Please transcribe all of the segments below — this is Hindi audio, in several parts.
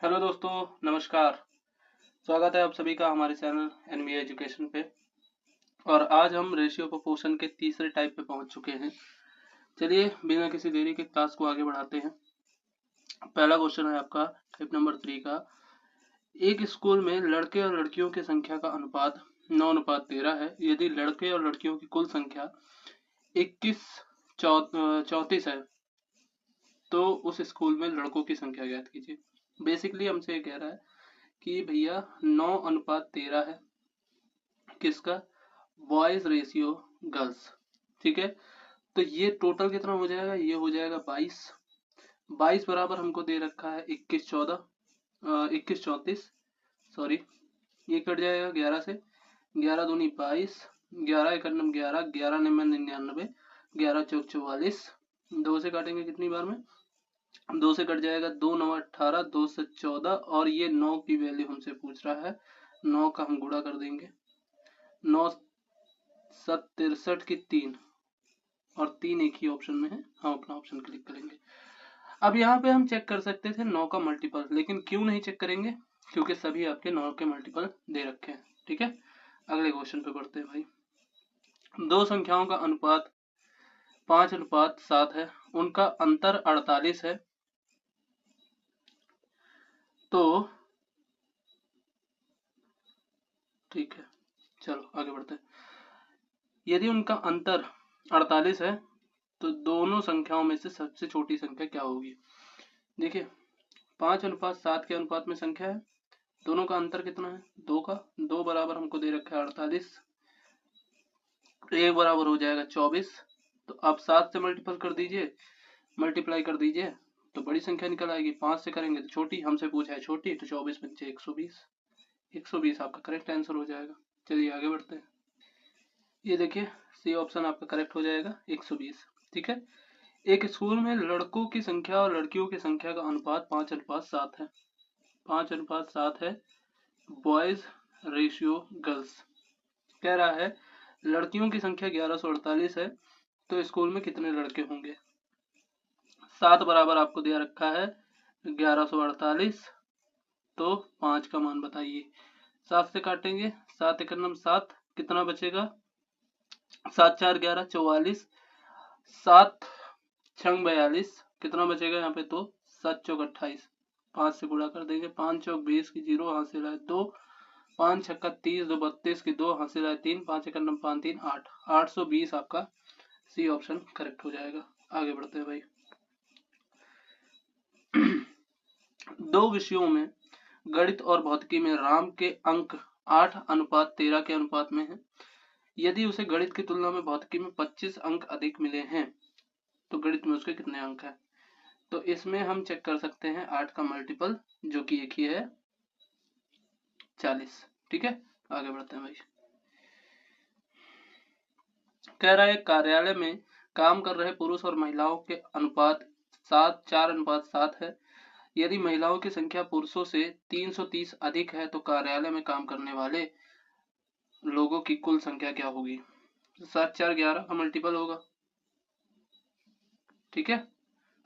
हेलो दोस्तों, नमस्कार। स्वागत है आप सभी का हमारे चैनल एनबीए एजुकेशन पे। और आज हम रेशियो प्रोपोर्शन के तीसरे टाइप पे पहुंच चुके हैं। चलिए बिना किसी देरी के क्लास को आगे बढ़ाते हैं। पहला क्वेश्चन है आपका टाइप नंबर 3 का। एक स्कूल में लड़के और लड़कियों की संख्या का अनुपात 9:13 है। यदि लड़के और लड़कियों की कुल संख्या 34 है तो उस स्कूल में लड़कों की संख्या ज्ञात कीजिए। बेसिकली हमसे ये कह रहा है कि भैया 9:13 है किसका, बॉयज रेशियो गर्ल्स। ठीक है, तो ये टोटल कितना हो जाएगा, ये हो जाएगा 22। 22 बराबर हमको दे रखा है 21 सॉरी, ये कट जाएगा 11 से। 11 दूनी 22, 11 एक 11, 11 निम्न 99, 11 चौक 44। 2 से काटेंगे कितनी बार में, 2 से कट जाएगा, 2 9 18, 2 से 14, और ये 9 की वैल्यू हमसे पूछ रहा है। 9 का हम गुणा कर देंगे, 9 7 63 की 3, और 3 एक ही ऑप्शन में है, हम अपना ऑप्शन क्लिक करेंगे। अब यहाँ पे हम चेक कर सकते थे 9 का मल्टीपल, लेकिन क्यों नहीं चेक करेंगे, क्योंकि सभी आपके 9 के मल्टीपल दे रखे हैं। ठीक है, अगले क्वेश्चन पे बढ़ते हैं भाई। दो संख्याओं का अनुपात 5:7 है, उनका अंतर 48 है, तो ठीक है, चलो आगे बढ़ते हैं। यदि उनका अंतर 48 है तो दोनों संख्याओं में से सबसे छोटी संख्या क्या होगी। देखिए 5:7 के अनुपात में संख्या है, दोनों का अंतर कितना है, 2 का। 2 बराबर हमको दे रखा है 48, एक बराबर हो जाएगा 24। तो आप 7 से मल्टीप्लाई कर दीजिए तो बड़ी संख्या निकल आएगी। 5 से करेंगे तो छोटी, हमसे पूछा है छोटी, तो 24 पंचे 120। 120 आपका करेक्ट आंसर हो जाएगा। चलिए आगे बढ़ते हैं। ये देखिए सी ऑप्शन आपका करेक्ट हो जाएगा 120। ठीक है, एक स्कूल में लड़कों की संख्या और लड़कियों की संख्या का अनुपात 5:7 है। 5:7 है, बॉयज रेशियो गर्ल्स। कह रहा है लड़कियों की संख्या 1148 है तो स्कूल में कितने लड़के होंगे। 7 बराबर आपको दिया रखा है 1148, तो 5 का मान बताइए। 7 से काटेंगे, 7 एक 7, कितना बचेगा, 7 4 11 44, 7 6 42, कितना बचेगा यहाँ पे, तो 7 चौक 28। 5 से गुणा कर देंगे, 5 चौक 20 की 0 हासिल है 2, 5 छक्का 30, 2 32 की 2 हासिल है 3, 5 एक 5 3 8, 820 आपका सी ऑप्शन करेक्ट हो जाएगा। आगे बढ़ते हैं भाई। दो विषयों में गणित और भौतिकी में राम के अंक 8:13 के अनुपात में है। यदि उसे गणित की तुलना में भौतिकी में 25 अंक अधिक मिले हैं तो गणित में उसके कितने अंक हैं। तो इसमें हम चेक कर सकते हैं 8 का मल्टीपल, जो कि एक ही है 40। ठीक है, आगे बढ़ते हैं भाई। कह रहा है कार्यालय में काम कर रहे पुरुष और महिलाओं के अनुपात 4:7 है। यदि महिलाओं की संख्या पुरुषों से 330 अधिक है तो कार्यालय में काम करने वाले लोगों की कुल संख्या क्या होगी। 7 4 11 का मल्टीपल होगा। ठीक है,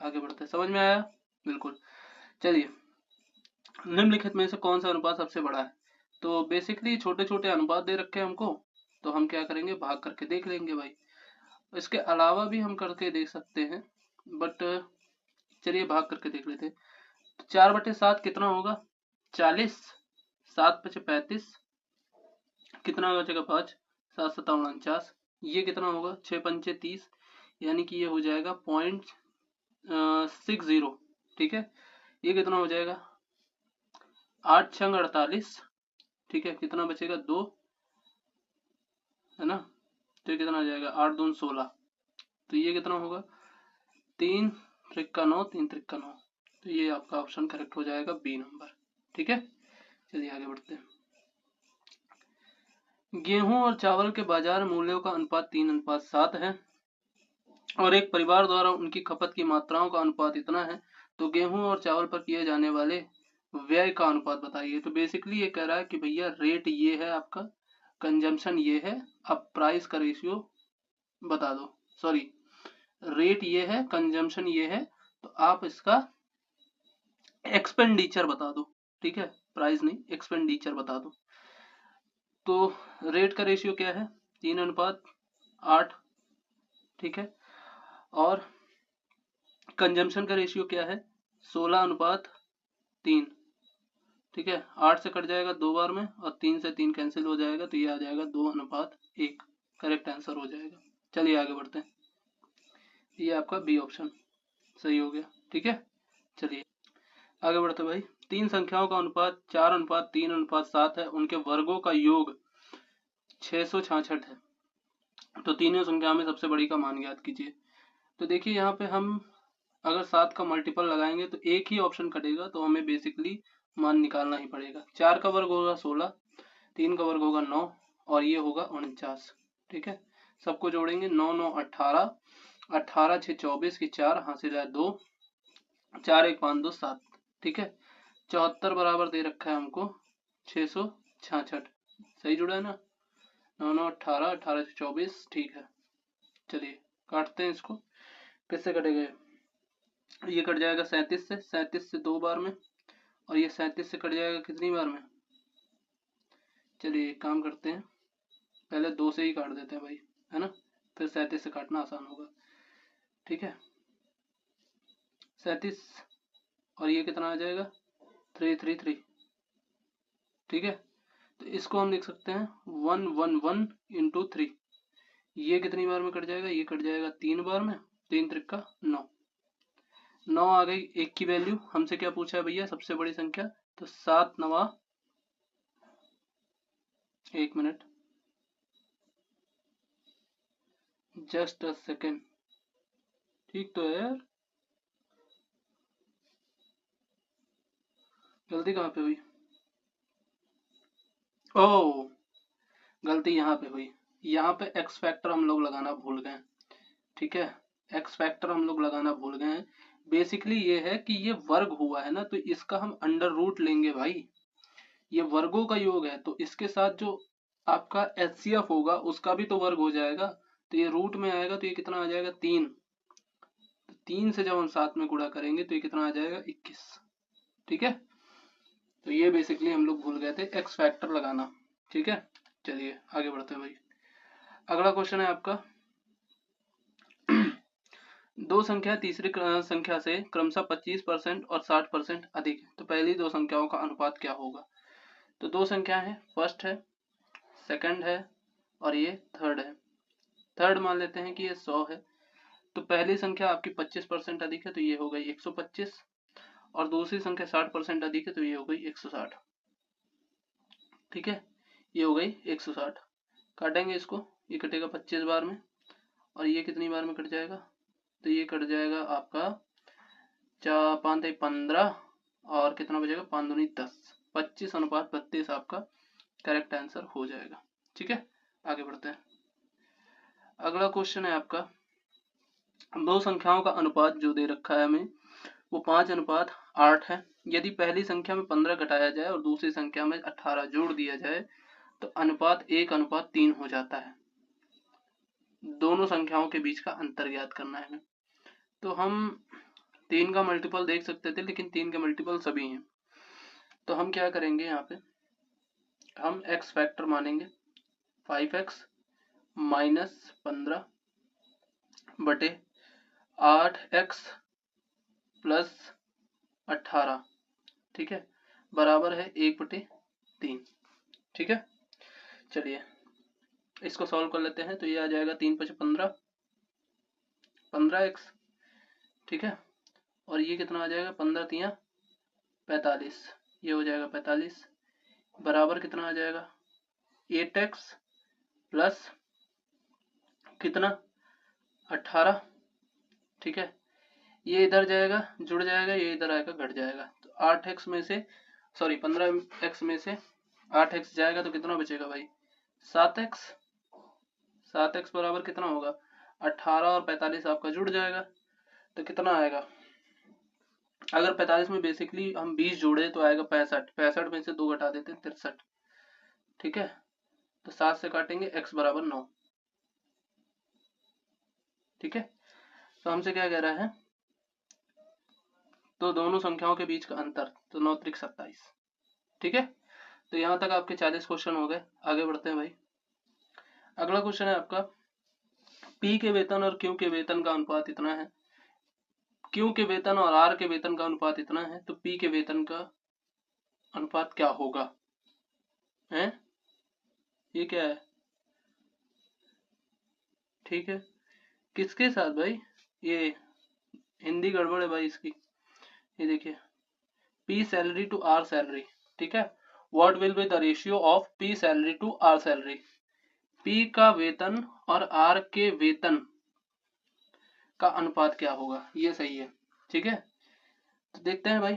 आगे बढ़ते हैं। समझ में आया, बिल्कुल। चलिए, निम्नलिखित में से कौन सा अनुपात सबसे बड़ा है। तो बेसिकली छोटे छोटे अनुपात दे रखे हैं हमको, तो हम क्या करेंगे, भाग करके देख लेंगे भाई। इसके अलावा भी हम करके देख सकते हैं, बट चलिए भाग करके देख लेते हैं। तो 4/7 कितना होगा, 40। 7 5 35, कितना बचेगा 5, 7 7 49। ये कितना होगा, 6 पंचे 30, यानी कि ये हो जाएगा 0.60। ठीक है, ये कितना हो जाएगा, 8 6 48। ठीक है, कितना बचेगा 2, है ना, तो ये कितना आ जाएगा 8 2 16। तो ये कितना होगा, 3 त्रिक्का 9, 3 त्रिक्का 9। तो ये आपका ऑप्शन करेक्ट हो जाएगा बी नंबर। ठीक है, चलिए आगे बढ़ते हैं। गेहूं और चावल के बाजार मूल्यों का अनुपात 3:7 है और एक परिवार द्वारा उनकी खपत की मात्राओं का अनुपात इतना है, तो गेहूं और चावल पर किए जाने वाले व्यय का अनुपात बताइए। तो बेसिकली ये कह रहा है कि भैया रेट ये है आपका, कंजम्पशन ये है, अब प्राइस का रेशियो बता दो। सॉरी, रेट ये है, कंजम्पशन ये है, तो आप इसका एक्सपेंडिचर बता दो, ठीक है, प्राइस नहीं, एक्सपेंडिचर बता दो। तो रेट का रेशियो क्या है, 3:8, ठीक है। और कंजम्पशन का रेशियो क्या है, 16:3, ठीक है। 8 से कट जाएगा 2 बार में और 3 से 3 कैंसिल हो जाएगा, तो ये आ जाएगा 2:1, करेक्ट आंसर हो जाएगा। चलिए आगे बढ़ते हैं, ये आपका बी ऑप्शन सही हो गया, ठीक है। चलिए आगे बढ़ते भाई। तीन संख्याओं का अनुपात 4:3:7 है, उनके वर्गों का योग 666 है, तो तीनों संख्या में सबसे बड़ी का मान ज्ञात कीजिए। तो देखिए यहाँ पे हम अगर 7 का मल्टीपल लगाएंगे तो एक ही ऑप्शन कटेगा, तो हमें बेसिकली मान निकालना ही पड़ेगा। 4 का वर्ग होगा 16, 3 का वर्ग होगा 9 और ये होगा 49, ठीक है। सबको जोड़ेंगे, 9 9 18, 18 6 24 की 4 हासिल है 2, 4 1 5 2 7, ठीक है। 74 बराबर दे रखा है हमको 666, सही जुड़ा है ना। 9 9 18, 18 से 24, ठीक है। चलिए काटते हैं इसको, किससे कटेगा, ये कट जाएगा 37 से, 37 से 2 बार में, और ये 37 से कट जाएगा कितनी बार में। चलिए एक काम करते हैं, पहले 2 से ही काट देते हैं भाई, है ना, फिर 37 से काटना आसान होगा, ठीक है। 37 और ये कितना आ जाएगा 333, ठीक है। तो इसको हम लिख सकते हैं 111 इंटू 3, ये कितनी बार में कट जाएगा, ये कट जाएगा 3 बार में, 3 त्रिका 9, 9 आ गई। एक की वैल्यू हमसे क्या पूछा है भैया, सबसे बड़ी संख्या, तो 7 9, एक मिनट, जस्ट अ सेकेंड, ठीक तो है यार, गलती कहाँ पे हुई, ओह गलती यहाँ पे हुई, यहाँ पे एक्स फैक्टर हम लोग लगाना भूल गए, ठीक है। एक्स फैक्टर हम लोग लगाना भूल गए हैं। बेसिकली ये है कि ये वर्ग हुआ है ना, तो इसका हम अंडर रूट लेंगे भाई, ये वर्गों का योग है, तो इसके साथ जो आपका एचसीएफ होगा उसका भी तो वर्ग हो जाएगा, तो ये रूट में आएगा, तो ये कितना आ जाएगा 3, तो 3 से जब हम साथ में गुणा करेंगे तो ये कितना आ जाएगा 21, ठीक है। तो ये बेसिकली हम लोग भूल गए थे एक्स फैक्टर लगाना, ठीक है। चलिए आगे बढ़ते हैं भाई। अगला क्वेश्चन है आपका दो संख्या तीसरी संख्या से क्रमशः 25% और 60% अधिक है, तो पहली दो संख्याओं का अनुपात क्या होगा। तो दो संख्या है, फर्स्ट है, सेकंड है और ये थर्ड है। थर्ड मान लेते हैं कि ये 100 है, तो पहली संख्या आपकी 25% अधिक है, तो ये हो गई 125, और दूसरी संख्या 60% अधिक है, तो ये हो गई 160, ठीक है। ये हो गई 160, काटेंगे इसको, ये कटेगा 25 बार में, और ये कितनी बार में कट जाएगा, तो ये कट जाएगा आपका 4 5 15, और कितना बचेगा 5 दूनी 10, 25:32 आपका करेक्ट आंसर हो जाएगा, ठीक है। आगे बढ़ते हैं। अगला क्वेश्चन है आपका, दो संख्याओं का अनुपात जो दे रखा है हमें वो 5:8 है। यदि पहली संख्या में 15 घटाया जाए और दूसरी संख्या में 18 जोड़ दिया जाए तो अनुपात 1:3 हो जाता है। दोनों संख्याओं के बीच का अंतर ज्ञात करना है। तो हम 3 का मल्टीपल देख सकते थे, लेकिन 3 के मल्टीपल सभी हैं, तो हम क्या करेंगे, यहाँ पे हम x फैक्टर मानेंगे, 5x माइनस 15 बटे 8x प्लस 18, ठीक है, बराबर है 1/3, ठीक है। चलिए इसको सॉल्व कर लेते हैं, तो ये आ जाएगा 3 × 5 = 15, 15x, ठीक है। और ये कितना आ जाएगा 15 × 3 = 45, ये हो जाएगा 45, बराबर कितना आ जाएगा 8x प्लस कितना 18, ठीक है। ये इधर जाएगा जुड़ जाएगा, ये इधर आएगा घट जाएगा, तो 8x में से सॉरी 15x में से 8x जाएगा तो कितना बचेगा भाई 7x, 7x बराबर कितना होगा 18 और 45 आपका जुड़ जाएगा, तो कितना आएगा, अगर 45 में बेसिकली हम 20 जोड़े तो आएगा 65, 65 में से 2 घटा देते हैं 63, ठीक है। तो 7 से काटेंगे x बराबर 9, ठीक है। तो हमसे क्या कह रहा है तो दोनों संख्याओं के बीच का अंतर, तो 9 त्रिक 27। ठीक है, तो यहाँ तक आपके 40 क्वेश्चन हो गए। आगे बढ़ते हैं भाई। अगला क्वेश्चन है आपका, पी के वेतन और क्यू के वेतन का अनुपात इतना है। क्यू के वेतन और आर के वेतन का अनुपात इतना है, तो पी के वेतन का अनुपात क्या होगा? हैं, ये क्या है? ठीक है, किसके साथ भाई? ये हिंदी गड़बड़ है भाई इसकी। ये देखिए, P salary to R salary. ठीक है, what will be the ratio of P salary to R salary. P का वेतन और आर के वेतन का अनुपात क्या होगा, ये सही है। ठीक है, तो देखते हैं भाई।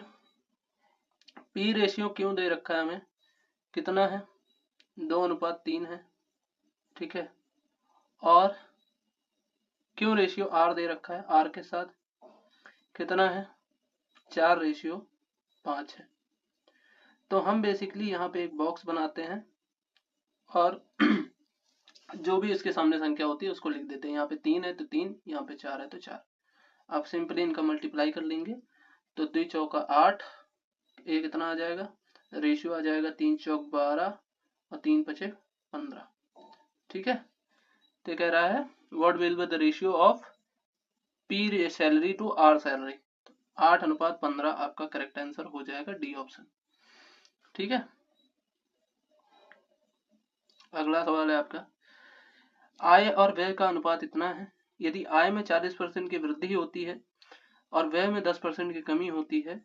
पी रेशियो क्यों दे रखा है हमें, कितना है? 2:3 है। ठीक है, और क्यों रेशियो आर दे रखा है, आर के साथ कितना है? 4:5 है। तो हम बेसिकली यहाँ पे एक बॉक्स बनाते हैं और जो भी इसके सामने संख्या होती है उसको लिख देते हैं। यहाँ पे 3 है तो 3, यहाँ पे 4 है तो 4। आप सिंपली इनका मल्टीप्लाई कर लेंगे तो 2 चौका 8, ये कितना आ जाएगा? रेशियो आ जाएगा 3 चौक 12 और 3 पचे 15। ठीक है, तो कह रहा है what will be the ratio of P salary to R salary. 8:15 आपका करेक्ट आंसर हो जाएगा, डी ऑप्शन। ठीक है, अगला सवाल है आपका, आय और व्यय का अनुपात इतना है। यदि आय में 40% की वृद्धि होती है और व्यय में 10% की कमी होती है,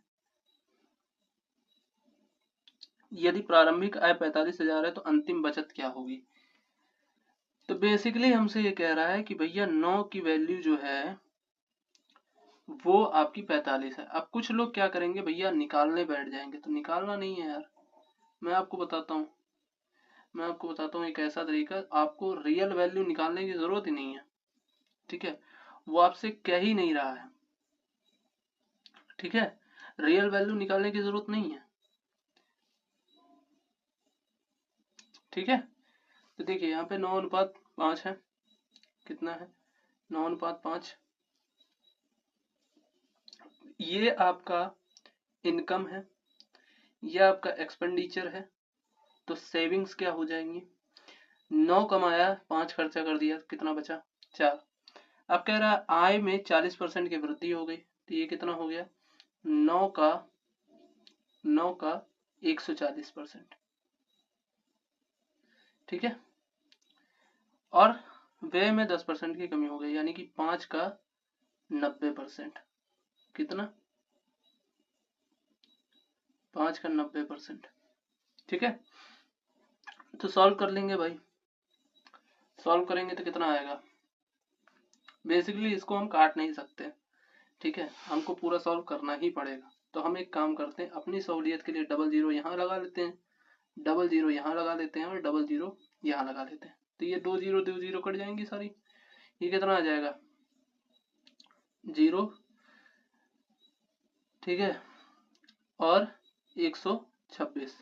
यदि प्रारंभिक आय 45,000 है तो अंतिम बचत क्या होगी? तो बेसिकली हमसे ये कह रहा है कि भैया 9 की वैल्यू जो है वो आपकी 45 है। अब कुछ लोग क्या करेंगे भैया, निकालने बैठ जाएंगे। तो निकालना नहीं है यार, मैं आपको बताता हूँ एक ऐसा तरीका, आपको रियल वैल्यू निकालने की जरूरत ही नहीं है। ठीक है, वो आपसे कह ही नहीं रहा है। ठीक है, रियल वैल्यू निकालने की जरूरत नहीं है। ठीक है, तो देखिए यहाँ पे 9:5 है। कितना है? 9:5। ये आपका इनकम है, ये आपका एक्सपेंडिचर है। तो सेविंग्स क्या हो जाएंगी? 9 कमाया, 5 खर्चा कर दिया, कितना बचा? 4। अब कह रहा है आय में 40% की वृद्धि हो गई, तो ये कितना हो गया? 9 का 140%। ठीक है, और व्यय में 10% की कमी हो गई, यानी कि 5 का 90%। कितना? 5 का 90%। ठीक है, तो सॉल्व कर लेंगे भाई। सॉल्व करेंगे तो कितना आएगा? बेसिकली इसको हम काट नहीं सकते। ठीक है, हमको पूरा सॉल्व करना ही पड़ेगा। तो हम एक काम करते हैं, अपनी सहूलियत के लिए डबल जीरो यहाँ लगा लेते हैं, डबल जीरो यहाँ लगा लेते हैं और डबल जीरो यहाँ लगा लेते हैं। तो ये 2 जीरो कट जाएंगी सारी। ये कितना आ जाएगा? 0। ठीक है, और 126,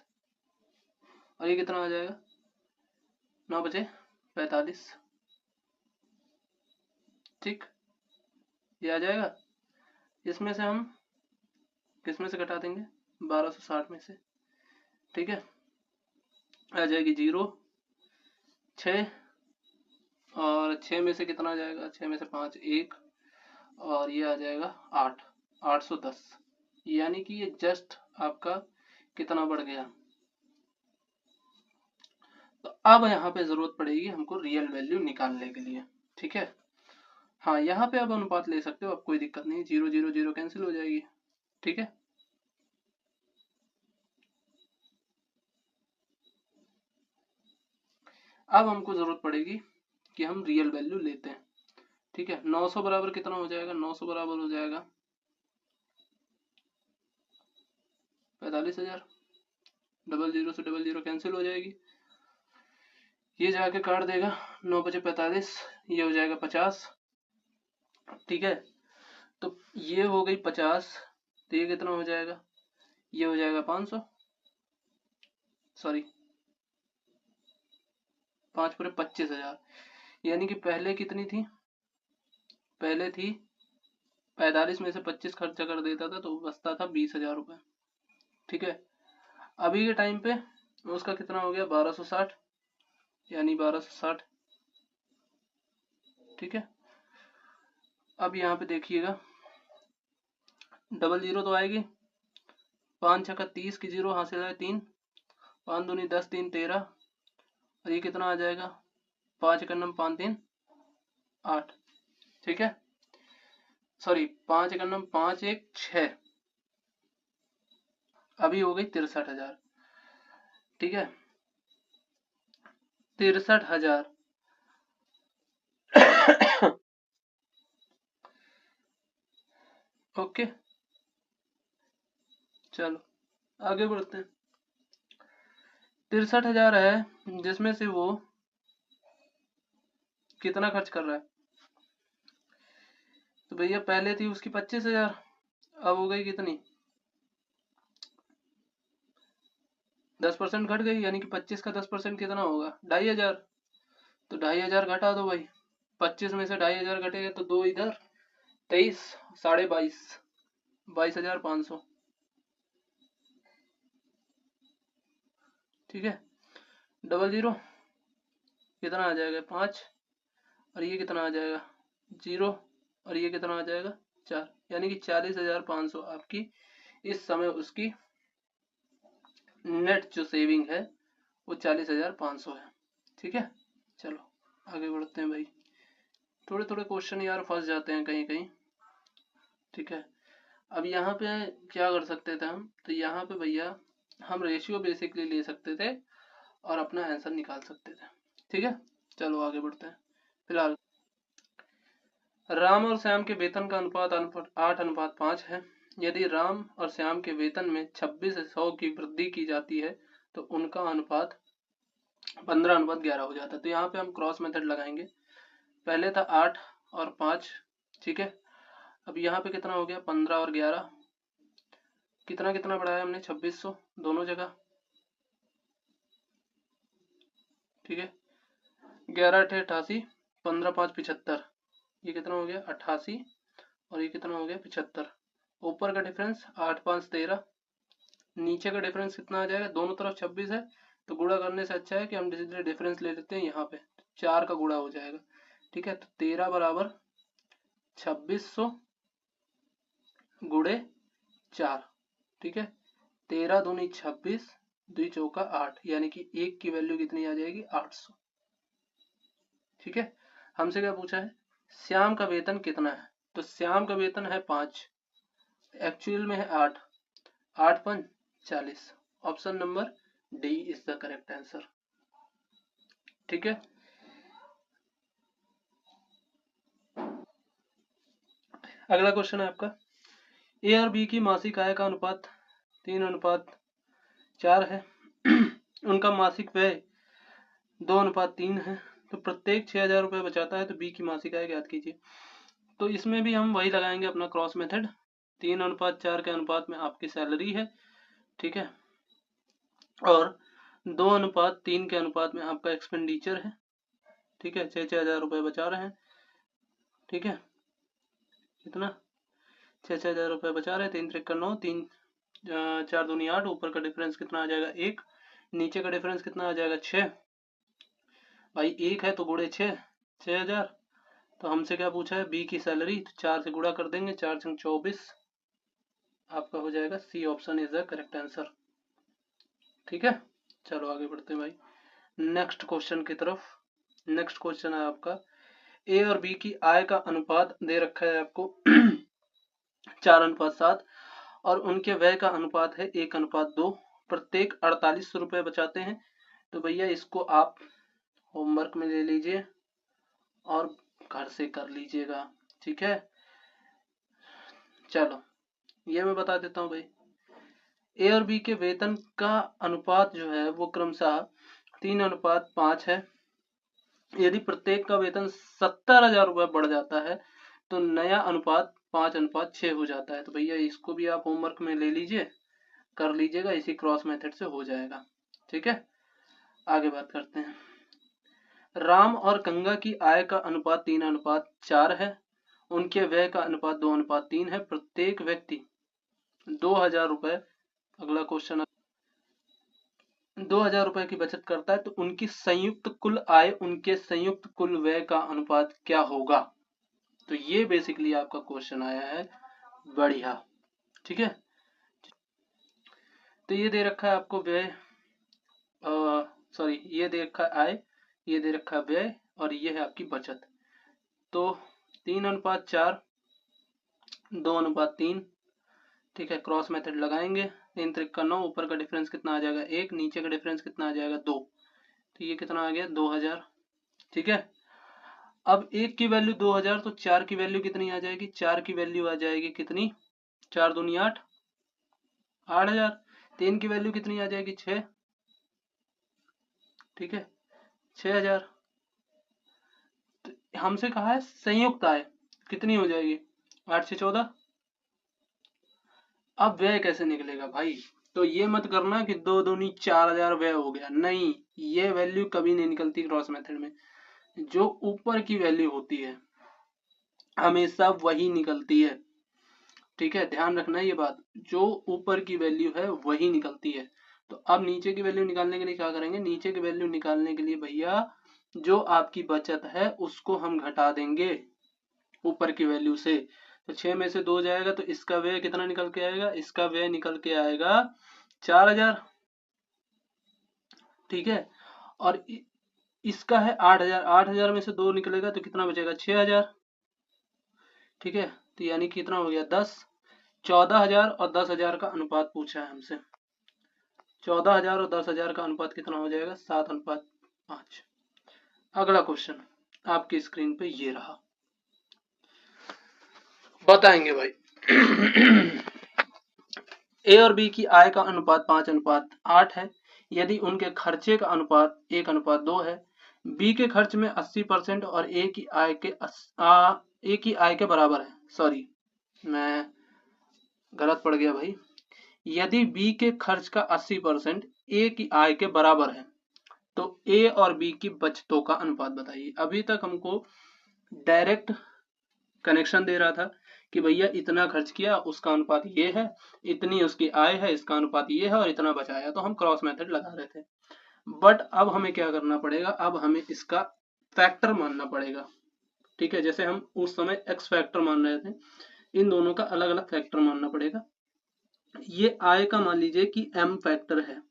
और ये कितना आ जाएगा? 9 बचे 45। ठीक, ये आ जाएगा। इसमें से हम किस में से घटा देंगे? 1260 में से। ठीक है, आ जाएगी 0, 6, और 6 में से कितना आ जाएगा? 6 में से 5 1, और ये आ जाएगा 8, 810। यानी कि ये जस्ट आपका कितना बढ़ गया? तो अब यहाँ पे जरूरत पड़ेगी हमको रियल वैल्यू निकालने के लिए। ठीक है, हाँ यहाँ पे अब अनुपात ले सकते हो, अब कोई दिक्कत नहीं, 0 0 0 कैंसिल हो जाएगी। ठीक है, अब हमको जरूरत पड़ेगी कि हम रियल वैल्यू लेते हैं। ठीक है, 900 बराबर कितना हो जाएगा? 900 बराबर हो जाएगा 45,000। डबल जीरो से डबल जीरो कैंसिल हो जाएगी, ये जाके काट देगा, 9 बचे 45, ये हो जाएगा 50। ठीक है, तो ये हो गई 50, तो ये कितना हो जाएगा? ये हो जाएगा 500, सॉरी 5 पूरे 25,000। यानी कि पहले कितनी थी? पहले थी 45 में से 25 खर्चा कर देता था तो बचता था 20,000 रुपये। ठीक है, अभी के टाइम पे उसका कितना हो गया 1260, यानी 1260। ठीक है, अब यहाँ पे देखिएगा डबल जीरो तो आएगी, 5 छक्का 30 की जीरो हासिल है 3, 5 दूनी 10, 3 13, और ये कितना आ जाएगा 5 एक 5 3 8। ठीक है, सॉरी 5 एक 5 1 6, अभी हो गई 63,000। ठीक है, 63,000। ओके, चलो आगे बढ़ते हैं। 63,000 है, जिसमें से वो कितना खर्च कर रहा है, तो भैया पहले थी उसकी 25,000, अब हो गई कितनी 10% घट गई, यानी कि 25 का 10% कितना होगा 2,500। तो 2,500 घटा दो भाई, 25 में से 2,500 घटेगा तो 2 इधर, 23 साढ़े 22, 22,500। ठीक है, डबल जीरो कितना आ जाएगा 5, और ये कितना आ जाएगा 0, और ये कितना आ जाएगा 4, यानी कि 40,500 आपकी इस समय उसकी नेट जो सेविंग है वो 40,500 है। ठीक है, चलो आगे बढ़ते हैं भाई। थोड़े थोड़े क्वेश्चन यार फंस जाते हैं कहीं कहीं। ठीक है, अब यहाँ पे क्या कर सकते थे हम, तो यहाँ पे भैया हम रेशियो बेसिकली ले सकते थे और अपना आंसर निकाल सकते थे। ठीक है, चलो आगे बढ़ते हैं। फिलहाल राम और श्याम के वेतन का अनुपात 8:5 है। यदि राम और श्याम के वेतन में 26 से 100 की वृद्धि की जाती है तो उनका अनुपात 15:11 हो जाता है। तो यहाँ पे हम क्रॉस मेथड लगाएंगे। पहले था 8 और 5। ठीक है, अब यहाँ पे कितना हो गया 15 और 11, कितना कितना बढ़ाया हमने 2600 दोनों जगह। ठीक है, 11 8 88, 15 5 75, ये कितना हो गया 88, और ये कितना हो गया 75। ऊपर का डिफरेंस 8 5 13, नीचे का डिफरेंस कितना आ जाएगा, दोनों तरफ 26 है तो गुणा करने से अच्छा है कि हम डिफरेंस ले लेते हैं यहाँ पे, 4 का गुणा हो जाएगा। ठीक है, तो 13 बराबर 2600 गुणे 4। ठीक है, 13 दूनी 26, 2 चौका 8, यानी कि 1 की वैल्यू कितनी आ जाएगी 800। ठीक है, हमसे क्या पूछा है श्याम का वेतन कितना है, तो श्याम का वेतन है 5, एक्चुअल में है 8, 8 5 40। Option number D is the correct answer. ठीक है, अगला क्वेश्चन है आपका, ए और बी की मासिक आय का अनुपात 3:4 है। उनका मासिक व्यय 2:3 है। तो प्रत्येक 6,000 रुपये बचाता है तो बी की मासिक आय ज्ञात कीजिए। तो इसमें भी हम वही लगाएंगे अपना क्रॉस मेथड। 3:4 के अनुपात में आपकी सैलरी है। ठीक है, और 2:3 के अनुपात में आपका एक्सपेंडिचर है। ठीक है, 6,000 रुपये बचा रहे हैं। ठीक है, कितना 6,000 रुपये बचा रहे हैं, 3 3 9, 3 4 दूनी 8, ऊपर का डिफरेंस कितना आ जाएगा 1, नीचे का डिफरेंस कितना आ जाएगा 6। भाई 1 है तो गुणे 6, 6,000। तो हमसे क्या पूछा है बी की सैलरी, तो 4 से गुणा कर देंगे, 4 6 24, आपका हो जाएगा C option is the correct answer. ठीक है, चलो आगे बढ़ते हैं भाई नेक्स्ट क्वेश्चन की तरफ। नेक्स्ट क्वेश्चन है आपका, ए और बी की आय का अनुपात दे रखा है आपको 4:7, और उनके व्यय का अनुपात है 1:2। प्रत्येक 48 रुपए बचाते हैं। तो भैया इसको आप होमवर्क में ले लीजिए और घर से कर लीजिएगा। ठीक है, चलो ये मैं बता देता हूँ भाई, ए और बी के वेतन का अनुपात जो है वो क्रमशः 3:5 है। यदि प्रत्येक का वेतन 70,000 रुपये बढ़ जाता है तो नया अनुपात 5:6 हो जाता है। तो भैया इसको भी आप होमवर्क में ले लीजिए, कर लीजिएगा, इसी क्रॉस मेथड से हो जाएगा। ठीक है, आगे बात करते हैं। राम और गंगा की आय का अनुपात 3:4 है। उनके व्यय का अनुपात 2:3 है, प्रत्येक व्यक्ति 2000 रुपए, अगला क्वेश्चन, 2000 रुपए की बचत करता है तो उनकी संयुक्त कुल आय उनके संयुक्त कुल व्यय का अनुपात क्या होगा। तो ये बेसिकली आपका क्वेश्चन आया है, बढ़िया, ठीक है। तो ये दे रखा है आपको व्यय, सॉरी ये दे रखा है आय, ये दे रखा है व्यय, और ये है आपकी बचत। तो 3:4, 2:3, ठीक है। क्रॉस मेथड लगाएंगे, 3 त्रिक का 9, ऊपर का डिफरेंस कितना आ जाएगा 1, नीचे का डिफरेंस कितना आ जाएगा 2, तो ये कितना आ गया 2000, ठीक है। अब 1 की वैल्यू 2000, तो 4 की वैल्यू कितनी आ जाएगी, 4 की वैल्यू आ जाएगी कितनी, 4 दूनी 8, 8000। 3 की वैल्यू कितनी आ जाएगी 6, ठीक है, 6000। तो हमसे कहा है संयुक्त आय कितनी हो जाएगी, 8 से 14। अब व्यय कैसे निकलेगा भाई, तो ये मत करना कि 2 दूनी 4000 व्यय हो गया, नहीं, ये वैल्यू कभी नहीं निकलती क्रॉस मेथड में। जो ऊपर की वैल्यू होती है हमेशा वही निकलती है, ठीक है, ध्यान रखना ये बात, जो ऊपर की वैल्यू है वही निकलती है। तो अब नीचे की वैल्यू निकालने के लिए क्या करेंगे, नीचे की वैल्यू निकालने के लिए भैया जो आपकी बचत है उसको हम घटा देंगे ऊपर की वैल्यू से। तो 6 में से 2 जाएगा तो इसका व्यय कितना निकल के आएगा, इसका व्यय निकल के आएगा 4000, ठीक है। और इसका है 8000, 8000 में से 2 निकलेगा तो कितना बचेगा 6000, ठीक है। तो यानी कितना हो गया 10, 14000 और 10000 का अनुपात पूछा है हमसे। 14000 और 10000 का अनुपात कितना हो जाएगा 7:5। अगला क्वेश्चन आपकी स्क्रीन पे ये रहा, बताएंगे भाई। ए और बी की आय का अनुपात 5:8 है, यदि उनके खर्चे का अनुपात 1:2 है, बी के खर्च में 80% और ए की आय के बराबर है, सॉरी मैं गलत पड़ गया भाई, यदि बी के खर्च का 80% ए की आय के बराबर है तो ए और बी की बचतों का अनुपात बताइए। अभी तक हमको डायरेक्ट कनेक्शन दे रहा था कि भैया इतना खर्च किया उसका अनुपात ये है, इतनी उसकी आय है इसका अनुपात ये है, और इतना बचाया, तो हम क्रॉस मेथड लगा रहे थे। बट अब हमें क्या करना पड़ेगा, अब हमें इसका फैक्टर मानना पड़ेगा, ठीक है। जैसे हम उस समय एक्स फैक्टर मान रहे थे, इन दोनों का अलग अलग फैक्टर मानना पड़ेगा। ये आय का मान लीजिए कि m फैक्टर है,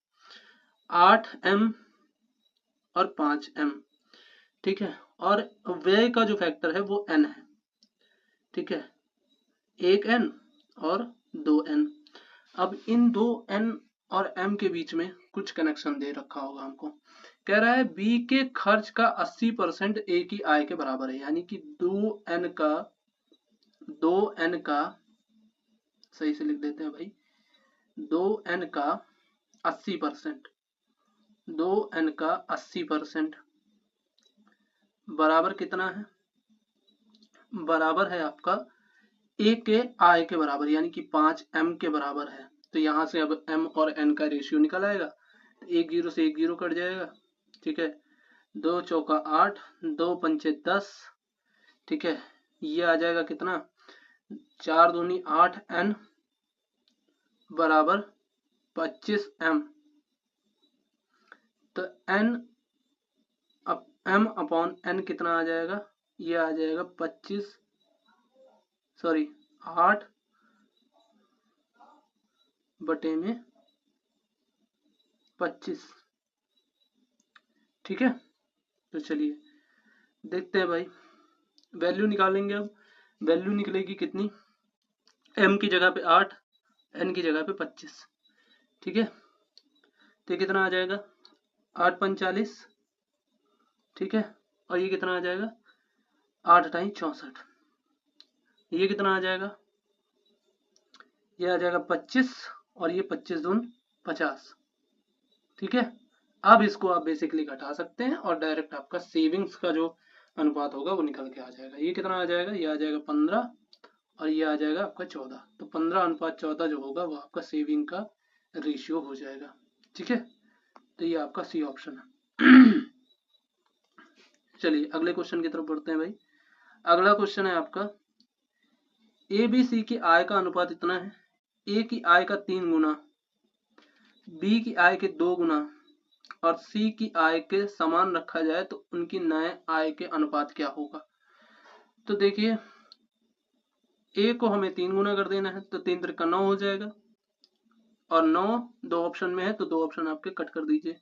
8m और 5m, ठीक है। और व्यय का जो फैक्टर है वो n है, ठीक है, 1n और 2n। अब इन 2n और m के बीच में कुछ कनेक्शन दे रखा होगा हमको, कह रहा है b के खर्च का 80% a की आय के बराबर है, यानी कि 2n का सही से लिख देते हैं भाई, 2n का 80%, 2n का 80% बराबर कितना है, बराबर है आपका a के आय के बराबर, यानी कि 5m के बराबर है। तो यहां से अब m और n का रेशियो निकल आएगा, तो 1 0 से 1 0 कट जाएगा, ठीक है, 2 चौका 8, 2 पंचे 10, ठीक है, ये आ जाएगा कितना 4 दूनी 8n बराबर 25m। तो m अपॉन n कितना आ जाएगा, ये आ जाएगा 8 बटे में 25, ठीक है। तो चलिए देखते हैं भाई, वैल्यू निकालेंगे। अब वैल्यू निकलेगी कितनी, m की जगह पे 8, n की जगह पे 25, ठीक है। तो कितना आ जाएगा 8 45, ठीक है, और ये कितना आ जाएगा 8 टाइम 64, ये कितना आ जाएगा, ये आ जाएगा 25, और ये 25 दून 50, ठीक है। अब इसको आप बेसिकली घटा सकते हैं और डायरेक्ट आपका सेविंग्स का जो अनुपात होगा वो निकल के आ जाएगा। ये कितना आ जाएगा, ये आ जाएगा 15, और ये आ जाएगा आपका 14। तो 15:14 जो होगा वो आपका सेविंग का रेशियो हो जाएगा, ठीक है। तो ये आपका सी ऑप्शन है। चलिए अगले क्वेश्चन की तरफ बढ़ते हैं भाई। अगला क्वेश्चन है आपका ए बी सी की आय का अनुपात इतना है, ए की आय का 3 गुना, बी की आय के 2 गुना और सी की आय के समान रखा जाए तो उनकी नए आय के अनुपात क्या होगा। तो देखिए ए को हमें 3 गुना कर देना है, तो 3 त्रिका 9 हो जाएगा और 9 दो ऑप्शन में है तो 2 ऑप्शन आपके कट कर दीजिए।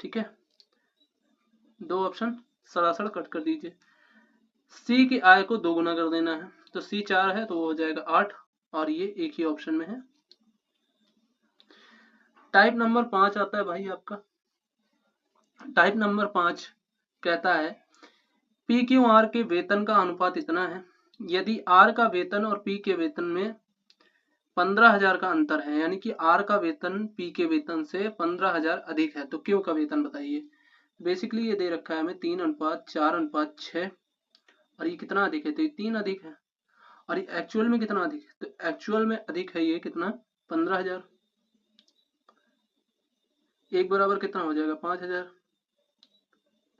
ठीक है, 2 ऑप्शन सरासर कट कर दीजिए। सी की आय को 2 गुना कर देना है, तो सी 4 है तो वो हो जाएगा 8 और ये एक ही ऑप्शन में है। टाइप नंबर 5 आता है भाई आपका। टाइप नंबर 5 कहता है पी क्यू आर के वेतन का अनुपात इतना है, यदि आर का वेतन और पी के वेतन में 15,000 का अंतर है, यानी कि आर का वेतन पी के वेतन से 15,000 अधिक है, तो क्यू का वेतन बताइए। बेसिकली ये दे रखा है हमें 3:4:6 और ये कितना अधिक है, तो ये 3 अधिक है और ये एक्चुअल में कितना अधिक है, तो एक्चुअल में अधिक है ये कितना 15,000। एक बराबर कितना हो जाएगा 5,000।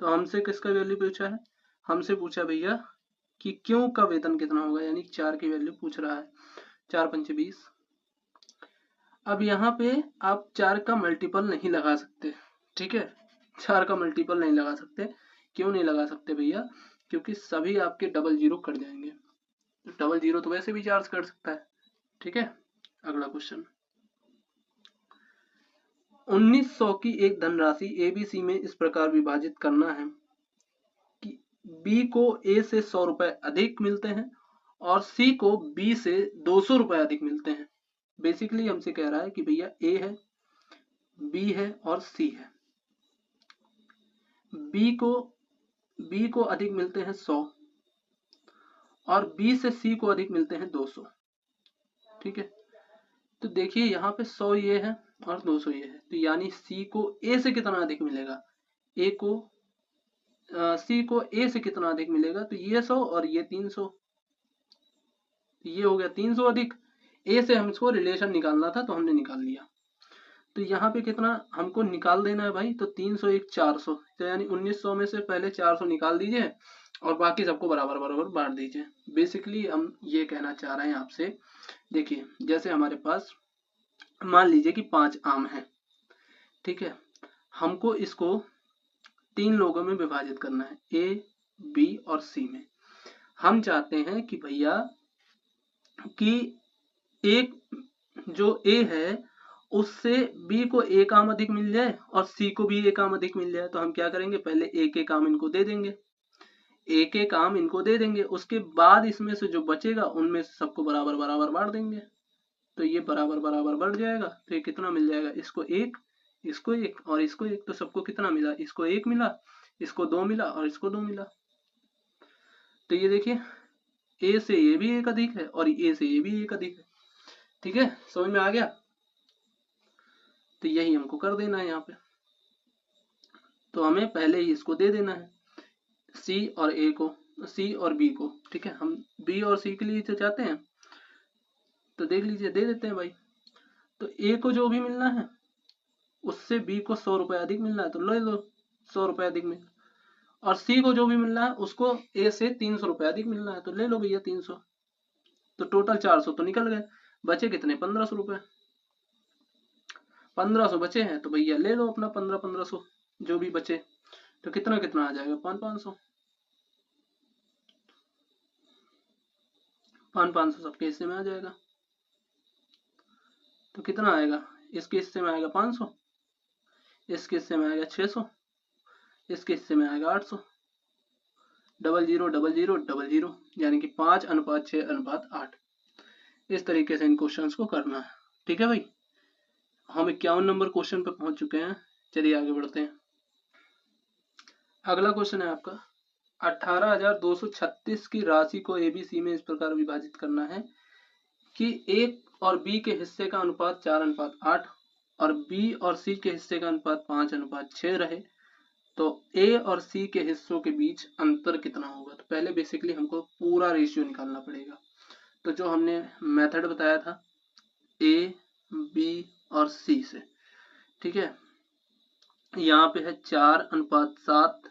तो हमसे किसका वैल्यू पूछा है, हमसे पूछा भैया कि क्यों का वेतन कितना होगा, यानी 4 की वैल्यू पूछ रहा है। 4 पंचे 20। अब यहाँ पे आप 4 का मल्टीपल नहीं लगा सकते। ठीक है, 4 का मल्टीपल नहीं लगा सकते। क्यों नहीं लगा सकते भैया, क्योंकि सभी आपके डबल जीरो कट जाएंगे। डबल जीरो तो वैसे भी चार्ज कर सकता है। ठीक है, अगला क्वेश्चन। 1900 की एक धनराशि एबीसी में इस प्रकार विभाजित करना है कि बी को ए से 100 रुपए अधिक मिलते हैं और सी को बी से 200 रुपए अधिक मिलते हैं। बेसिकली हमसे कह रहा है कि भैया ए है, बी है और सी है। बी को अधिक मिलते हैं 100 और बी से सी को अधिक मिलते हैं 200। ठीक है, तो देखिए यहाँ पे 100 ये है और 200 ये है, तो यानी सी को ए से कितना अधिक मिलेगा, सी को ए से कितना अधिक मिलेगा, तो ये 100 और ये 300, ये हो गया 300 अधिक। ए से हमको रिलेशन निकालना था तो हमने निकाल लिया। तो यहाँ पे कितना हमको निकाल देना है भाई, तो 300 एक 400, तो यानी 1900 में से पहले 400 निकाल दीजिए और बाकी सबको बराबर बराबर बांट दीजिए। बेसिकली हम ये कहना चाह रहे हैं आपसे, देखिए जैसे हमारे पास मान लीजिए कि 5 आम हैं। ठीक है, हमको इसको 3 लोगों में विभाजित करना है, ए बी और सी में। हम चाहते हैं कि भैया कि एक जो ए है उससे बी को एक आम अधिक मिल जाए और सी को भी एक आम अधिक मिल जाए। तो हम क्या करेंगे, पहले एक एक आम इनको दे देंगे, एक एक आम इनको दे देंगे, उसके बाद इसमें से जो बचेगा उनमें सबको बराबर बराबर बांट देंगे। तो ये बराबर बराबर बढ़ जाएगा, तो ये कितना मिल जाएगा, इसको एक, इसको एक और इसको एक, तो सबको कितना मिला, इसको एक मिला, इसको 2 मिला और इसको 2 मिला। तो ये देखिए ए से ये भी एक अधिक है और ए से ये भी एक अधिक है। ठीक है, समझ में आ गया। तो यही हमको कर देना है यहाँ पे, तो हमें पहले ही इसको दे देना है सी और ए को, सी और बी को। ठीक है, हम बी और सी के लिए तो चाहते हैं, तो देख लीजिए दे देते हैं भाई। तो ए को जो भी मिलना है उससे बी को 100 रुपए अधिक मिलना है, तो ले लो 100 रुपए अधिक मिल, और सी को जो भी मिलना है उसको ए से 300 रुपए अधिक मिलना है, तो ले लो भैया 300। तो टोटल 400 तो निकल गए, बचे कितने 1500 रुपए। 1500 बचे हैं तो भैया ले लो अपना 1500 जो भी बचे, तो कितना कितना आ जाएगा 500 सबके हिस्से में आ जाएगा। तो कितना आएगा, इसके हिस्से में आएगा 500, इसके हिस्से में आएगा 600, इसके हिस्से में आएगा 800। Double zero double zero double zero, यानी कि 5:6:8। इस तरीके से इन क्वेश्चंस को करना है। ठीक है भाई, हम 51 नंबर क्वेश्चन पे पहुंच चुके हैं, चलिए आगे बढ़ते हैं। अगला क्वेश्चन है आपका 18,236 की राशि को एबीसी में इस प्रकार विभाजित करना है कि ए और बी के हिस्से का अनुपात 4:8 और बी और सी के हिस्से का अनुपात 5:6 रहे, तो ए और सी के हिस्सों के बीच अंतर कितना होगा। तो पहले बेसिकली हमको पूरा रेशियो निकालना पड़ेगा। तो जो हमने मेथड बताया था ए बी और सी से, ठीक है, यहाँ पे है 4:7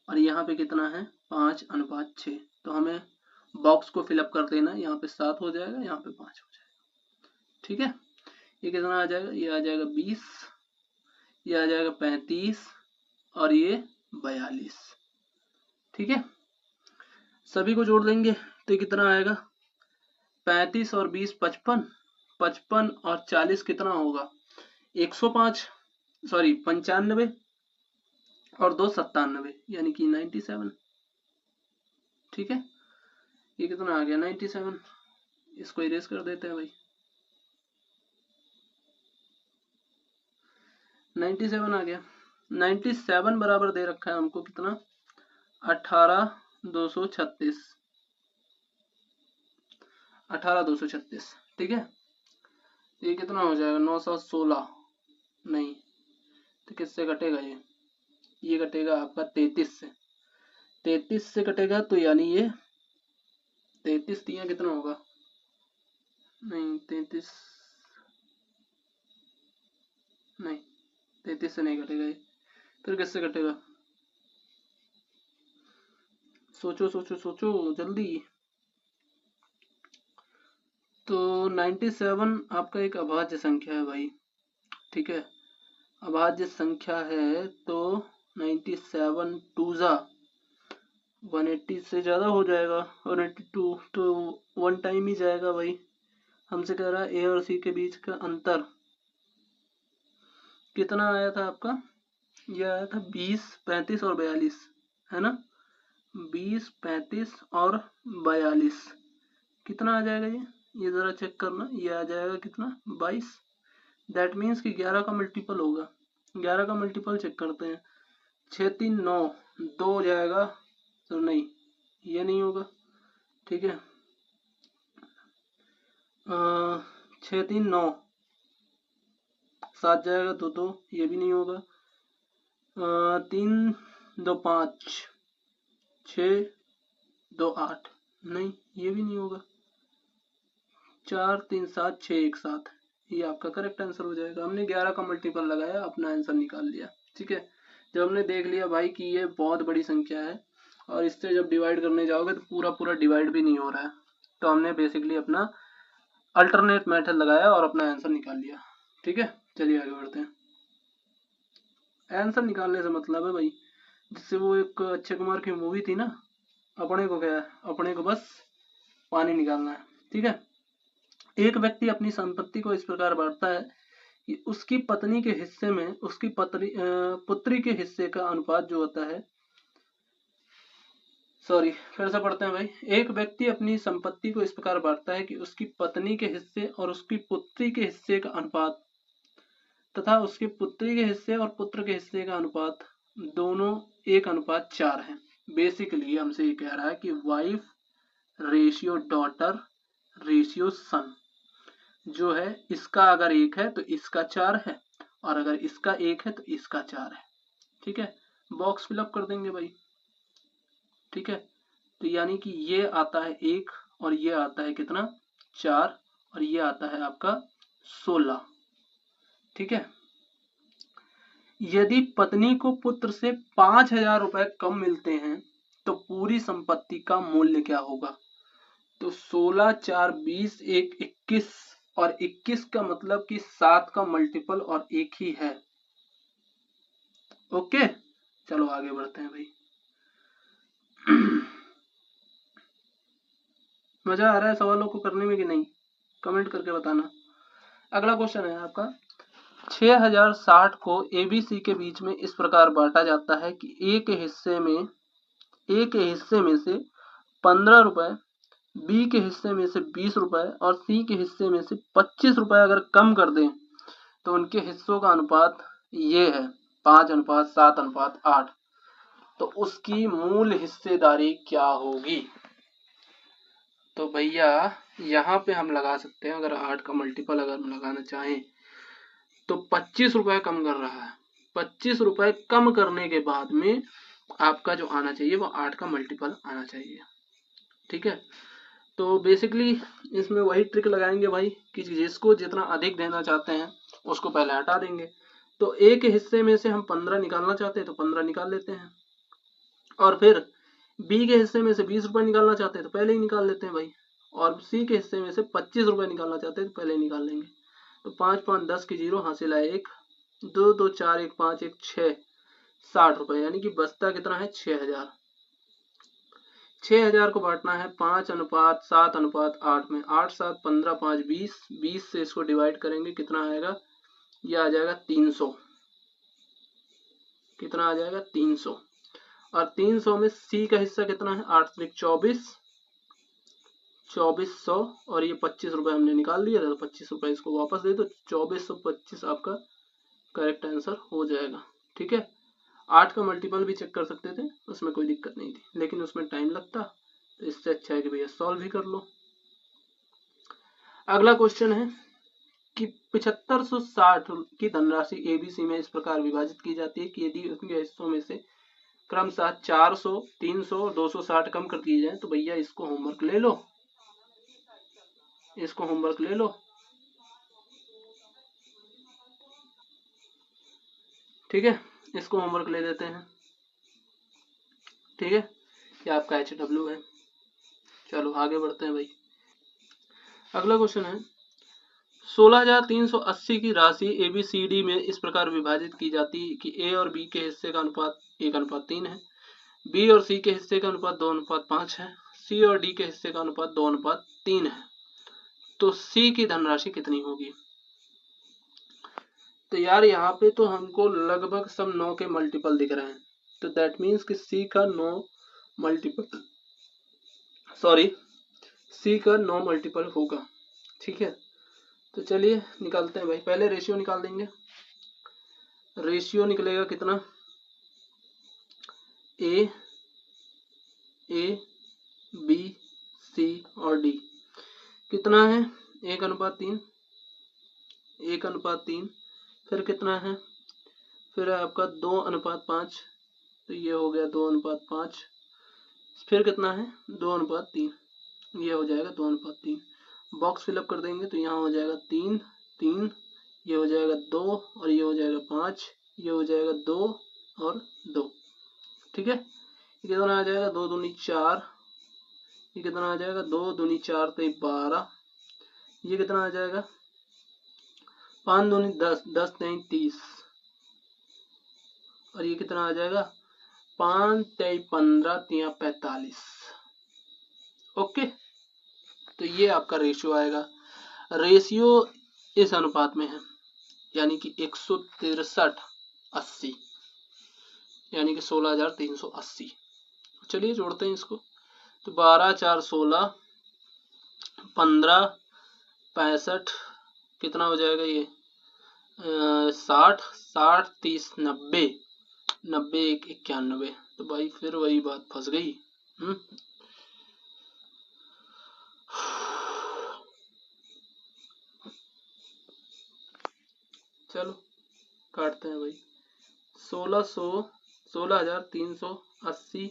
और यहाँ पे कितना है 5:6, तो हमें बॉक्स को फिलअप कर देना, यहाँ पे 7 हो जाएगा, यहाँ पे 5 हो जाएगा। ठीक है, ये कितना आ जाएगा, ये आ जाएगा 20, ये आ जाएगा 35 और ये 42। ठीक है, सभी को जोड़ देंगे तो कितना आएगा, 35 और 20 55, 55 और 40 कितना होगा, 105, सॉरी 95 और 2 97, यानी कि 97। ठीक है, ये कितना आ गया 97, इसको इरेज कर देते हैं भाई। 97 आ गया। 97 बराबर दे रखा है हमको कितना, 18,236, 18,236। ठीक है, ये कितना हो जाएगा, 916, नहीं तो किससे कटेगा, ये कटेगा आपका 33 से, 33 से कटेगा तो यानी ये 33 दिया कितना होगा, नहीं 33 नहीं, 33 से नहीं कटेगा ये, फिर किससे कटेगा, सोचो सोचो सोचो जल्दी। तो 97 आपका एक अभाज्य संख्या है भाई। ठीक है, अभाज्य संख्या है तो 97 टू जा 180 से ज्यादा हो जाएगा, 182 तो 1 टाइम ही जाएगा भाई। हमसे कह रहा है ए और सी के बीच का अंतर कितना आया था आपका, ये आया था 20, 35 और 42, है ना, 20, 35 और 42 कितना आ जाएगा, ये जरा चेक करना, ये आ जाएगा कितना 22। दैट मीन्स कि 11 का मल्टीपल होगा, 11 का मल्टीपल चेक करते हैं, 6 3 9, 2 हो जाएगा तो नहीं, ये नहीं होगा। ठीक है, 6 3 9, 7 जाएगा तो 2, ये भी नहीं होगा। 3 2 5, 6 2 8, नहीं ये भी नहीं होगा। 4 3 7 6 1 7, ये आपका करेक्ट आंसर हो जाएगा। हमने 11 का मल्टीपल लगाया, अपना आंसर निकाल लिया। ठीक है, जब हमने देख लिया भाई कि ये बहुत बड़ी संख्या है और इससे जब डिवाइड करने जाओगे तो पूरा पूरा डिवाइड भी नहीं हो रहा है, तो हमने बेसिकली अपना अल्टरनेट मेथड लगाया और अपना आंसर निकाल लिया। ठीक है, चलिए आगे बढ़ते हैं। आंसर निकालने से मतलब है भाई, जिससे वो एक अक्षय कुमार की मूवी थी ना, अपने को क्या है, अपने को बस पानी निकालना है। ठीक है, एक व्यक्ति अपनी संपत्ति को इस प्रकार बांटता है कि उसकी पत्नी के हिस्से में उसकी पुत्री के हिस्से का अनुपात जो होता है, सॉरी फिर से पढ़ते हैं भाई। एक व्यक्ति अपनी संपत्ति को इस प्रकार बांटता है कि उसकी पत्नी के हिस्से और उसकी पुत्री के हिस्से का अनुपात तथा उसकी पुत्री के हिस्से और पुत्र के हिस्से का अनुपात दोनों 1:4 है। बेसिकली हमसे ये कह रहा है कि वाइफ रेशियो डॉटर रेशियो सन जो है, इसका अगर 1 है तो इसका 4 है, और अगर इसका 1 है तो इसका 4 है। ठीक है, बॉक्स फिलअप कर देंगे भाई। ठीक है, तो यानी कि ये आता है 1 और ये आता है कितना 4 और ये आता है आपका 16। ठीक है, यदि पत्नी को पुत्र से 5,000 रुपए कम मिलते हैं तो पूरी संपत्ति का मूल्य क्या होगा। तो 16 4 20 1 21 और 21 का मतलब कि 7 का मल्टीपल और 1 ही है। ओके, चलो आगे बढ़ते हैं भाई। मजा आ रहा है सवालों को करने में कि नहीं, कमेंट करके बताना। अगला क्वेश्चन है आपका, 6060 को एबीसी के बीच में इस प्रकार बांटा जाता है कि ए के हिस्से में से 15 रुपए, बी के हिस्से में से 20 रुपए और सी के हिस्से में से 25 रुपए अगर कम कर दें तो उनके हिस्सों का अनुपात ये है 5:7:8। तो उसकी मूल हिस्सेदारी क्या होगी। तो भैया यहाँ पे हम लगा सकते हैं, अगर 8 का मल्टीपल अगर हम लगाना चाहें तो 25 रुपए कम कर रहा है। 25 रुपए कम करने के बाद में आपका जो आना चाहिए वो 8 का मल्टीपल आना चाहिए। ठीक है, तो बेसिकली इसमें वही ट्रिक लगाएंगे भाई कि जिसको जितना अधिक देना चाहते हैं उसको पहले हटा देंगे। तो ए के हिस्से में से हम 15 निकालना चाहते हैं तो 15 निकाल लेते हैं, और फिर बी के हिस्से में से 20 रुपए निकालना चाहते हैं तो पहले ही निकाल लेते हैं भाई, और सी के हिस्से में से 25 रुपए निकालना चाहते हैं तो पहले ही निकाल लेंगे। तो 5 5 10 की 0 हासिल है 1, 2 2 4 1 5 1 6, 60 रुपए, यानी कि बचता कितना है 6000। 6000 को बांटना है 5:7:8 में, 8 7 15 5 20, 20 से इसको डिवाइड करेंगे कितना आएगा, ये आ जाएगा 300। कितना आ जाएगा 300। और 300 में सी का हिस्सा कितना है, 8 3 24, 2400, और ये 25 रुपए हमने निकाल लिया था तो 25 रुपए इसको वापस दे दो, 2425 आपका करेक्ट आंसर हो जाएगा। ठीक है, 8 का मल्टीपल भी चेक कर सकते थे, उसमें कोई दिक्कत नहीं थी, लेकिन उसमें टाइम लगता, तो इससे अच्छा है कि भैया सॉल्व ही कर लो। अगला क्वेश्चन है कि 7560 की धनराशि एबीसी में इस प्रकार विभाजित की जाती है कि यदि उनके हिस्सों में से क्रमशः 400, 300 और 260 कम कर दिए जाए तो भैया इसको होमवर्क ले लो, इसको होमवर्क ले लो। ठीक है, इसको होमवर्क ले लेते हैं। ठीक है, ये आपका HW है। चलो आगे बढ़ते हैं भाई। अगला क्वेश्चन है 16,380 की राशि ABCD में इस प्रकार विभाजित की जाती है कि A और B के हिस्से का अनुपात 1:3 है, B और C के हिस्से का अनुपात 2:5 है, C और D के हिस्से का अनुपात 2:3 है, तो C की धनराशि कितनी होगी। तो यार यहाँ पे तो हमको लगभग सब 9 के मल्टीपल दिख रहे हैं, तो दैट मीन्स कि C का 9 मल्टीपल, सॉरी C का 9 मल्टीपल होगा। ठीक है, तो चलिए निकालते हैं भाई, पहले रेशियो निकाल देंगे। रेशियो निकलेगा कितना, A B C और D कितना है 1:3, 1:3, फिर कितना है, फिर आपका 2:5, तो ये हो गया 2:5, फिर कितना है 2:3, ये हो जाएगा 2:3। बॉक्स फिलअप कर देंगे तो यहाँ हो जाएगा 3 3, ये हो जाएगा 2 और ये हो जाएगा 5, ये हो जाएगा 2 और 2। ठीक है, ये कितना आ जाएगा 2 दूनी 4, ये कितना आ जाएगा 2 दूनी 4 तो 12, ये कितना आ जाएगा 5 दूनी 10, 10 नहीं 30, और ये कितना आ जाएगा 5 3 15 3 45। ओके, तो ये आपका रेशियो आएगा। रेशियो इस अनुपात में है, यानी कि 163:80, यानी कि 16,380। चलिए जोड़ते हैं इसको, तो 12 4 16, 15 65, कितना हो जाएगा ये 60 60 30 90, 90 1 91, तो भाई फिर वही बात फंस गई। चलो काटते हैं भाई, 16,380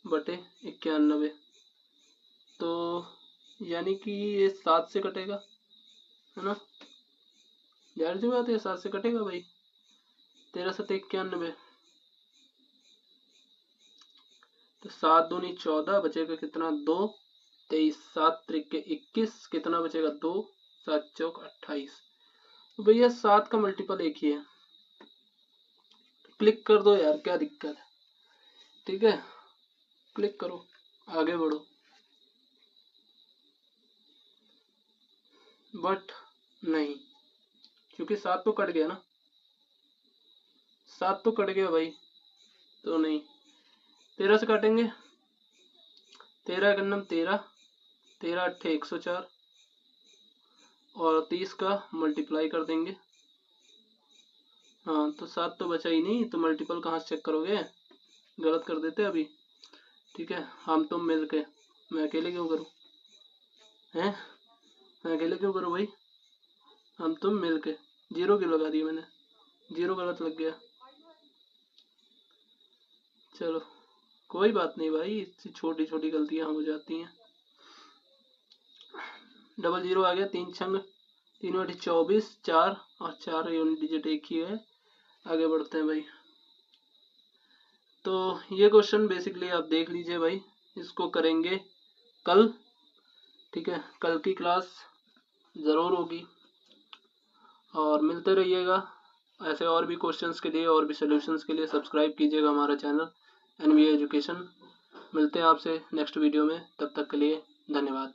बटे 91, तो यानी कि ये 7 से कटेगा, है ना, जाहिर सी बात है 7 से कटेगा भाई, 13 7 91, तो 7 दूनी 14, बचेगा कितना 2, 23 7 त्रिक 21, कितना बचेगा 2, 7 चौक 28। तो भैया 7 का मल्टीपल एक ही है, क्लिक कर दो यार, क्या दिक्कत है। ठीक है, क्लिक करो, आगे बढ़ो, बट नहीं, क्योंकि 7 तो कट गया ना, 7 तो कट गया भाई, तो नहीं, 13 से काटेंगे, 13 का नम 13, 13 अट्ठे 104, और 30 का मल्टीप्लाई कर देंगे। हाँ, तो 7 तो बचा ही नहीं, तो मल्टीपल कहाँ से चेक करोगे, गलत कर देते अभी। ठीक है, हम तुम मिल के, मैं अकेले क्यों करूँ, हैं, मैं अकेले क्यों करूँ भाई, हम तुम मिल के, 0 क्यों लगा दी मैंने, 0 गलत लग गया। चलो कोई बात नहीं भाई, इससे छोटी छोटी गलतियां हो जाती हैं। डबल 0 आ गया, 3 छंग 3 बटे 24, 4 और 4 यूनिट डिजिट एक ही है। आगे बढ़ते हैं भाई, तो ये क्वेश्चन बेसिकली आप देख लीजिए भाई, इसको करेंगे कल, ठीक है। कल की क्लास ज़रूर होगी और मिलते रहिएगा ऐसे और भी क्वेश्चंस के लिए और भी सॉल्यूशंस के लिए। सब्सक्राइब कीजिएगा हमारा चैनल NVA एजुकेशन। मिलते हैं आपसे नेक्स्ट वीडियो में, तब तक के लिए धन्यवाद।